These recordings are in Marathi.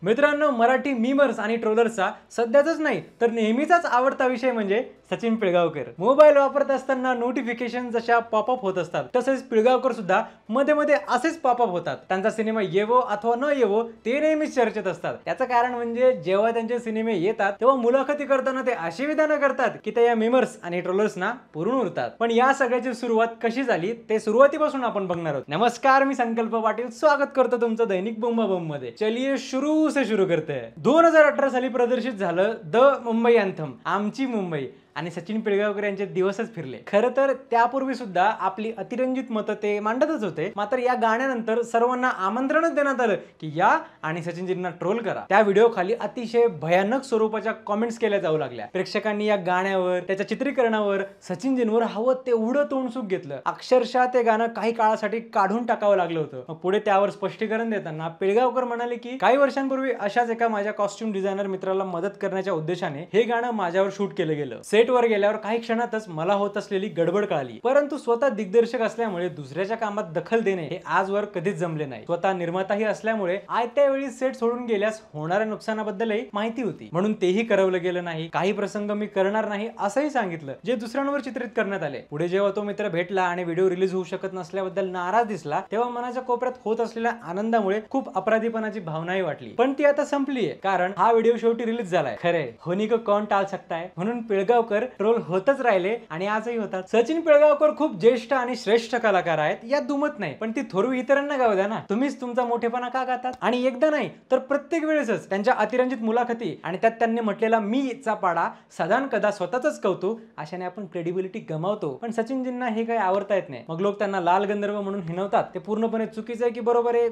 मित्रांनो, मराठी मीमर्स आणि ट्रोलर्सचा सध्याचाच नाही तर नेहमीचाच आवडता विषय म्हणजे सचिन पिळगावकर. मोबाईल वापरत असताना नोटिफिकेशन जशा पॉपअप होत असतात तसेच पिळगावकर सुद्धा मध्ये मध्ये असेच पॉपअप होतात. त्यांचा सिनेमा येवो अथवा न येवो ते नेहमीच चर्चेत असतात. त्याचं कारण म्हणजे जेव्हा त्यांचे सिनेमे येतात तेव्हा मुलाखती करताना ते अशी विधानं करतात की ते या मीमर्स आणि ट्रोलर्सना पुरून उरतात. पण या सगळ्याची सुरुवात कशी झाली ते सुरुवातीपासून आपण बघणार आहोत. नमस्कार, मी संकल्प पाटील स्वागत करतो तुमचं दैनिक बुम्बा बम मध्ये. चलिए शुरू करते हैं. 2018 साली प्रदर्शित झालं द मुंबई अँथम, आमची मुंबई, आणि सचिन पिळगावकर यांचे दिवसच फिरले. खरं तर त्यापूर्वी सुद्धा आपली अतिरंजित मतं ते मांडतच होते. मात्र या गाण्यानंतर सर्वांना आमंत्रणच देण्यात आलं की या आणि सचिनजींना ट्रोल करा. त्या व्हिडिओ खाली अतिशय भयानक स्वरूपाच्या कॉमेंट्स केल्या जाऊ लागल्या. प्रेक्षकांनी या गाण्यावर, त्याच्या चित्रीकरणावर, सचिनजींवर हवं तेवढं तोंडसुख घेतलं. अक्षरशः ते गाणं काही काळासाठी काढून टाकावं लागलं होतं. मग पुढे त्यावर स्पष्टीकरण देताना पिळगावकर म्हणाले की काही वर्षांपूर्वी अशाच एका माझ्या कॉस्ट्युम डिझायनर मित्राला मदत करण्याच्या उद्देशाने हे गाणं माझ्यावर शूट केलं गेलं. सेटवर गेल्यावर काही क्षणातच मला होत असलेली गडबड कळाली, परंतु स्वतः दिग्दर्शक असल्यामुळे दुसऱ्याच्या कामात दखल देणे हे आजवर कधीच जमले नाही. स्वतः निर्माताही असल्यामुळे आयत्या वेळी सेट सोडून गेल्यास होणाऱ्या नुकसानाबद्दलही माहिती होती, म्हणून तेही करवलं गेलं नाही. काही प्रसंग मी करणार नाही असंही सांगितलं, जे दुसऱ्यांवर चित्रित करण्यात आले. पुढे जेव्हा तो मित्र भेटला आणि व्हिडिओ रिलीज होऊ शकत नसल्याबद्दल नाराज दिसला तेव्हा मनाच्या कोपऱ्यात होत असलेल्या आनंदामुळे खूप अपराधीपणाची भावनाही वाटली. पण ती आता संपलीये, कारण हा व्हिडिओ शेवटी रिलीज झालाय. खरे होनी को कौन टाळ सकता है, म्हणून पिळगावकर ट्रोल होतच राहिले आणि आजही होतात. सचिन पिळगावकर खूप ज्येष्ठ आणि श्रेष्ठ कलाकार आहेत, यात दुमत नाही. पण ती थोरवी इतरांना गाऊ द्या ना. तुम्हीच तुमचा मोठेपणा का गातात? आणि एकदा नाही तर प्रत्येक वेळेसच त्यांच्या अतिरंजित मुलाखती आणि त्यात त्यांनी म्हटलेला मीचा पाडा सदान कदा स्वतःच कौतुक, अशाने आपण क्रेडिबिलिटी गमावतो. पण सचिनजींना हे काही आवडता येत नाही. मग लोक त्यांना लाल गंधर्व म्हणून हिणवतात. ते पूर्णपणे चुकीचं आहे की बरोबर आहे?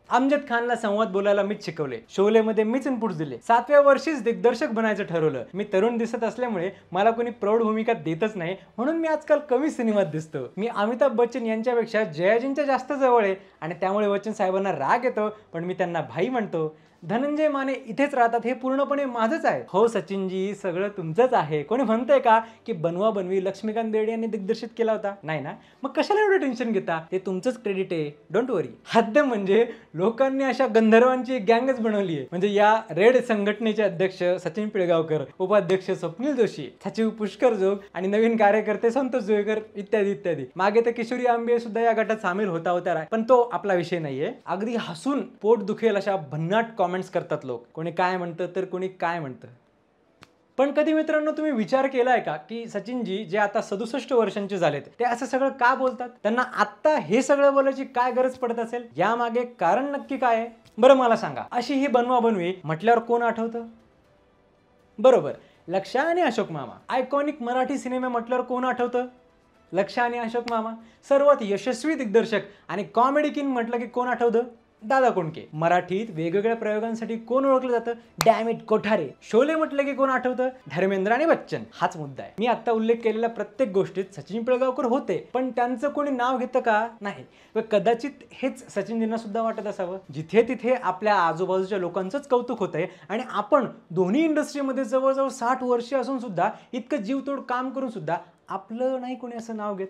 अमजद खानला संवाद बोलायला मीच शिकवले. शोले मध्ये मीच इनपुट्स दिले. 7व्या वर्षीच दिग्दर्शक बनायचं ठरवलं. मी तरुण दिसत असल्यामुळे मला कोणी प्रौढ भूमिका देतच नाही, म्हणून मी आजकाल कमी सिनेमात दिसतो. मी अमिताभ बच्चन यांच्यापेक्षा जयाजींच्या जास्त जवळ आहे आणि त्यामुळे बच्चन साहेबांना राग येतो, पण मी त्यांना भाई म्हणतो. धनंजय माने इथेच राहतात हे पूर्णपणे माझंच आहे. हो सचिनजी, सगळं तुमचंच आहे. कोणी म्हणतंय का की बनवा बनवी लक्ष्मीकांत बेर्डे यांनी दिग्दर्शित केला होता? नाही ना. मग कशाला एवढं टेन्शन घेता? ते तुमचंच क्रेडिट आहे, डोंट वरी. हद्द म्हणजे लोकांनी अशा गंधर्वांची गँगच बनवली आहे. म्हणजे या रेड संघटनेचे अध्यक्ष सचिन पिळगावकर, उपाध्यक्ष स्वप्नील जोशी, सचिव पुष्कर जोग आणि नवीन कार्यकर्ते संतोष जोगेकर इत्यादी इत्यादी. मागे तर किशोरी आंबे सुद्धा या गटात सामील होता, पण तो आपला विषय नाहीये. अगदी हसून पोट दुखेल अशा भन्नाट कॉमेंट्स करतात लोक. कोणी काय म्हणतं तर कोणी काय म्हणतं. पण कधी मित्रांनो तुम्ही विचार केलाय का की सचिनजी जे आता 67 वर्षांचे झालेत ते असं सगळं का बोलतात? त्यांना आत्ता हे सगळं बोलायची काय गरज पडत असेल? यामागे कारण नक्की काय आहे? बरं मला सांगा. अशी ही बनवा बनवी म्हटल्यावर कोण आठवतं? बरोबर, लक्षा आणि अशोक मामा. आयकॉनिक मराठी सिनेमे म्हटल्यावर कोण आठवतं? लक्षा आणि अशोक मामा. सर्वात यशस्वी दिग्दर्शक आणि कॉमेडी किंग म्हटलं की कोण आठवतं? दादा कोंडके. मराठीत वेगवेगळ्या प्रयोगांसाठी कोण ओळखलं जातं? Dam it Kothare. शोले म्हटलं की कोण आठवतं? धर्मेंद्र आणि बच्चन. हाच मुद्दा आहे. मी आता उल्लेख केलेल्या प्रत्येक गोष्टीत सचिन पिळगावकर होते, पण त्यांचं कोणी नाव घेतं का? नाही. व कदाचित हेच सचिनजींना सुद्धा वाटत असावं. जिथे तिथे आपल्या आजूबाजूच्या लोकांचंच कौतुक होतंय आणि आपण दोन्ही इंडस्ट्रीमध्ये जवळजवळ 60 वर्षे असून सुद्धा इतकं जीवतोड काम करून सुद्धा आपलं नाही कोणी असं नाव घेत.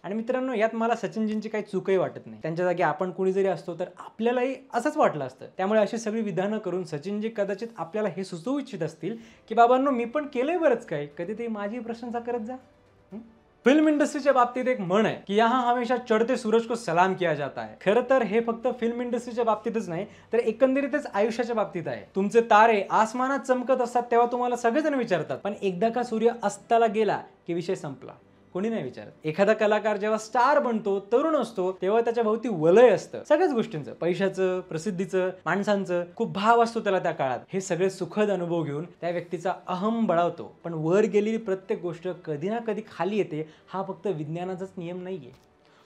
आणि मित्रांनो, यात मला सचिनजींची काही चूकही वाटत नाही. त्यांच्या जागी आपण कुणी जरी असतो तर आपल्यालाही असंच वाटलं असतं. त्यामुळे अशी सगळी विधानं करून सचिनजी कदाचित आपल्याला हे सुचवू इच्छित असतील की बाबांनो, मी पण केलंय बरंच काही, कधीतरी माझी प्रशंसा करत जा. फिल्म इंडस्ट्रीच्या बाबतीत एक म्हण आहे की यहाँ हमेशा चढ़ते सूरज को सलाम किया जाता है. खरं तर हे फक्त फिल्म इंडस्ट्रीच्या बाबतीतच नाही तर एकंदरीतच आयुष्याच्या बाबतीत आहे. तुमचे तारे आसमानात चमकत असतात तेव्हा तुम्हाला सगळेजण विचारतात, पण एकदा का सूर्य अस्ताला गेला की विषय संपला. कोणी नाही विचारत. एखादा कलाकार जेव्हा स्टार बनतो, तरुण असतो, तेव्हा त्याच्या भोवती वलय असतं सगळ्याच गोष्टींचं, पैशाचं, प्रसिद्धीचं, माणसांचं. खूप भाव असतो त्याला त्या काळात. हे सगळे सुखद अनुभव घेऊन त्या व्यक्तीचा अहम बळावतो. पण वर गेलेली प्रत्येक गोष्ट कधी ना कधी खाली येते. हा फक्त विज्ञानाचाच नियम नाहीये.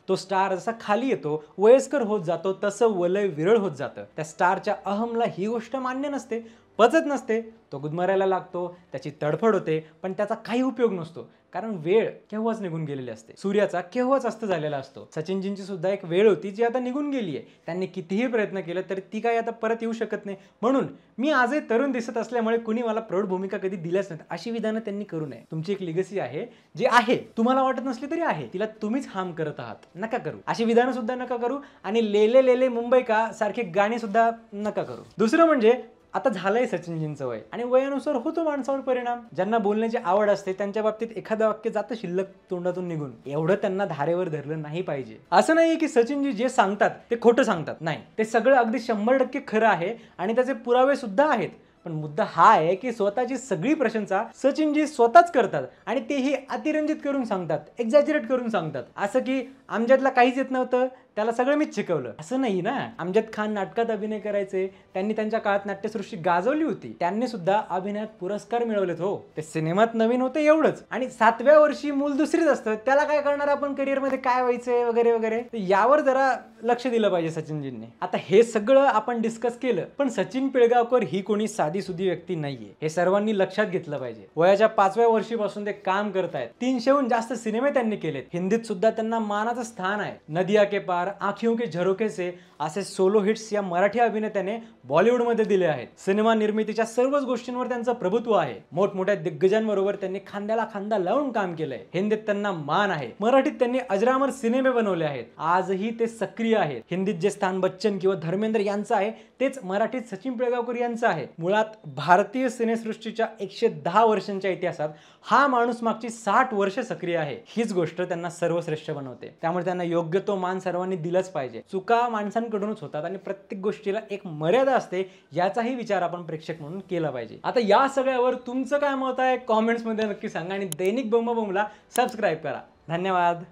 तो स्टार जसा खाली येतो, वयस्कर होत जातो, तसं वलय विरळ होत जातं. त्या स्टारच्या अहमला ही गोष्ट मान्य नसते, पचत नसते, तो गुदमरायला लागतो, त्याची तडफड होते, पण त्याचा काही उपयोग नसतो, कारण वेळ केव्हाच निघून गेलेली असते. सूर्याचा केव्हाच अस्त झालेला असतो. सचिनजींची सुद्धा एक वेळ होती जी आता निघून गेली आहे. त्यांनी कितीही प्रयत्न केले तरी ती काही आता परत येऊ शकत नाही. म्हणून मी आजही तरुण दिसत असल्यामुळे कुणी मला प्रौढ भूमिका कधी दिल्याच नाहीत अशी विधानं त्यांनी करू नये. तुमची एक लिगसी आहे जी आहे, तुम्हाला वाटत नसली तरी आहे, तिला तुम्हीच हार्म करत आहात. नका करू अशी विधानं सुद्धा नका करू, आणि लेले लेले मुंबई का सारखे गाणी सुद्धा नका करू. दुसरं म्हणजे आता झालंय सचिनजींचं वय, आणि वयानुसार होतो माणसावर परिणाम. ज्यांना बोलण्याची आवड असते त्यांच्या बाबतीत एखादं वाक्य जातं शिल्लक तोंडातून निघून. एवढं त्यांना धारेवर धरलं नाही पाहिजे. असं नाही की सचिनजी जे सांगतात ते खोटं सांगतात, नाही, ते सगळं अगदी 100% खरं आहे आणि त्याचे पुरावे सुद्धा आहेत. पण मुद्दा हा आहे की स्वतःची सगळी प्रशंसा सचिनजी स्वतःच करतात, आणि तेही अतिरंजित करून सांगतात, एक्झॅजरेट करून सांगतात. असं की अमजदला काहीच येत नव्हतं, त्याला सगळं मीच शिकवलं, असं नाही ना. अमजद खान नाटकात अभिनय करायचे, त्यांनी त्यांच्या काळात नाट्यसृष्टी गाजवली होती, त्यांनी सुद्धा अभिनयात पुरस्कार मिळवलेत. हो, ते सिनेमात नवीन होते एवढंच, आणि 7व्या वर्षी मूल दुसरीच असतं, त्याला काय करणार आपण करिअरमध्ये, काय व्हायचंय वगैरे वगैरे. यावर जरा लक्ष दिलं पाहिजे सचिनजींनी. आता हे सगळं आपण डिस्कस केलं, पण सचिन पिळगावकर ही कोणी साधी सुधी व्यक्ती नाहीये, हे सर्वांनी लक्षात घेतलं पाहिजे. वयाच्या 5व्या वर्षीपासून ते काम करतायत. 300हून जास्त सिनेमे त्यांनी केलेत. हिंदीत सुद्धा त्यांना मानाचं स्थान आहे. नदिया के पार, आँखियों के झरोके से असे सोलो हिट्स या मराठी अभिनेत्याने बॉलिवूडमध्ये दिले आहेत. सिनेमा निर्मितीच्या सर्वच गोष्टींवर त्यांचं प्रभुत्व आहे. मोठमोठ्या दिग्गजांबरोबर त्यांनी खांद्याला खांदा लावून काम केलंय. हिंदीत त्यांना मान आहे. मराठीत त्यांनी अजरामर सिनेमे बनवले आहेत. आजही ते सक्रिय आहेत. हिंदीत जे स्थान बच्चन किंवा धर्मेंद्र यांचं आहे तेच मराठीत सचिन पिळगावकर यांचं आहे. मुळात भारतीय सिनेसृष्टीच्या 110 वर्षांच्या इतिहासात हा माणूस मागची 60 वर्ष सक्रिय आहे. हीच गोष्ट त्यांना सर्वश्रेष्ठ बनवते. त्यामुळे त्यांना योग्य तो मान सर्वांनी दिलाच पाहिजे. चुका माणसांकडूनच होतात आणि प्रत्येक गोष्टीला एक मर्यादा असते, याचाही विचार आपण प्रेक्षक म्हणून केला पाहिजे. आता या सगळ्यावर तुमचं काय मत आहे कॉमेंट्समध्ये नक्की सांगा, आणि दैनिक बोंबाबोंबला सबस्क्राईब करा. धन्यवाद.